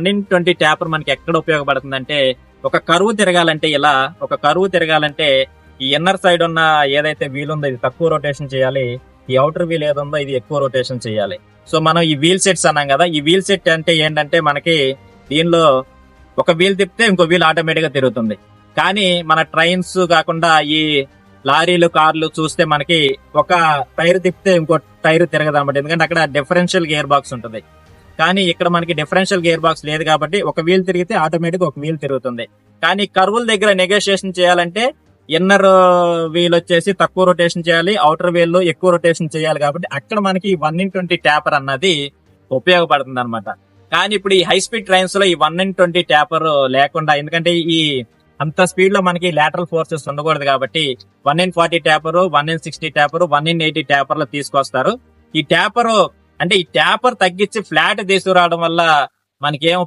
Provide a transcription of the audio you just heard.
120 taper మనకి ఎక్కడ ఉపయోగపడుతుందంటే ఒక కరువు తిరగాలంటే ఈ ఇన్నర్ సైడ్ ఉన్న ఏదైతే వీల్ ఉందో ఇది తక్కువ రొటేషన్ చేయాలి, ఈ అవుటర్ వీల్ ఏదుందో ఇది ఎక్కువ రొటేషన్ చేయాలి. సో మనం ఈ వీల్ సెట్స్ అన్నాం కదా, ఈ వీల్ సెట్ అంటే ఏంటంటే మనకి దీనిలో ఒక వీల్ తిప్పితే ఇంకో వీల్ ఆటోమేటిక్ గా తిరుగుతుంది. కానీ మన ట్రైన్స్ కాకుండా ఈ లారీలు కార్లు చూస్తే మనకి ఒక టైర్ తిప్పితే ఇంకో టైర్ తిరగదు అనమాట, ఎందుకంటే అక్కడ డిఫరెన్షియల్ గేర్ బాక్స్ ఉంటుంది. కానీ ఇక్కడ మనకి డిఫరెన్షియల్ గేర్ బాక్స్ లేదు కాబట్టి ఒక వీల్ తిరిగితే ఆటోమేటిక్ ఒక వీల్ తిరుగుతుంది. కానీ కర్వుల దగ్గర నెగోషియేషన్ చేయాలంటే ఇన్నర్ వీల్ వచ్చేసి తక్కువ రొటేషన్ చేయాలి, అవుటర్ వీల్ లో ఎక్కువ రొటేషన్ చేయాలి. కాబట్టి అక్కడ మనకి 1/20 ట్యాపర్ అన్నది ఉపయోగపడుతుంది అనమాట. కానీ ఇప్పుడు ఈ హై స్పీడ్ ట్రైన్స్ లో ఈ 1/20 ట్యాపర్ లేకుండా, ఎందుకంటే ఈ అంత స్పీడ్ లో మనకి లాటరల్ ఫోర్సెస్ ఉండకూడదు కాబట్టి 1/40 ట్యాపర్, 1/60 ట్యాపర్, 1/80 ట్యాపర్లు తీసుకొస్తారు. ఈ ట్యాపర్ తగ్గించి ఫ్లాట్ తీసుకురావడం వల్ల మనకి ఏం